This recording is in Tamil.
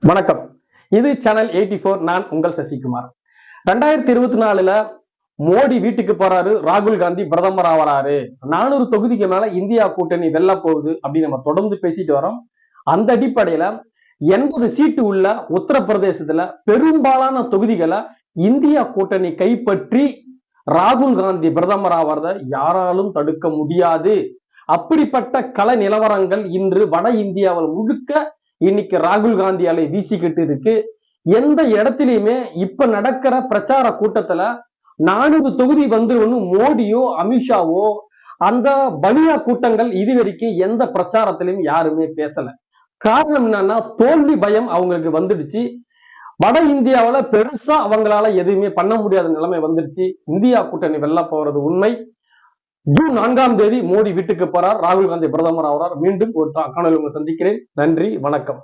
வணக்கம். இது சேனல் 84. நான் உங்கள் சசிகுமார். 2024ல மோடி வீட்டுக்கு போறாரு, ராகுல் காந்தி பிரதமர் ஆவறாரு, 400 தொகுதிக்கு மேல இந்தியா கூட்டணி வெல்ல போகுது அப்படின்னு நம்ம தொடர்ந்து பேசிட்டு வரோம். அந்த அடிப்படையில 80 சீட்டு உள்ள உத்தரப்பிரதேசத்துல பெரும்பாலான தொகுதிகளை இந்தியா கூட்டணி கைப்பற்றி ராகுல் காந்தி பிரதமர் ஆவறத யாராலும் தடுக்க முடியாது. அப்படிப்பட்ட கள நிலவரங்கள் இன்று வட இந்தியாவில் முழுக்க இன்னைக்கு ராகுல் காந்தி அலை வீசிக்கிட்டு இருக்கு. எந்த இடத்திலையுமே இப்ப நடக்கிற பிரச்சார கூட்டத்துல 400 தொகுதி வந்துருன்னு மோடியோ அமித்ஷாவோ அந்த பலியா கூட்டங்கள் இதுவரைக்கும் எந்த பிரச்சாரத்திலையும் யாருமே பேசல. காரணம் என்னன்னா தோல்வி பயம் அவங்களுக்கு வந்துடுச்சு. வட இந்தியாவில பெருசா அவங்களால எதுவுமே பண்ண முடியாத நிலைமை வந்துருச்சு. இந்தியா கூட்டணி வெல்ல போறது உண்மை. ஜூன் 4ஆம் தேதி மோடி வீட்டுக்கு போறார், ராகுல் காந்தி பிரதமர் ஆகிறார். மீண்டும் ஒரு காணொலி உங்களை சந்திக்கிறேன். நன்றி, வணக்கம்.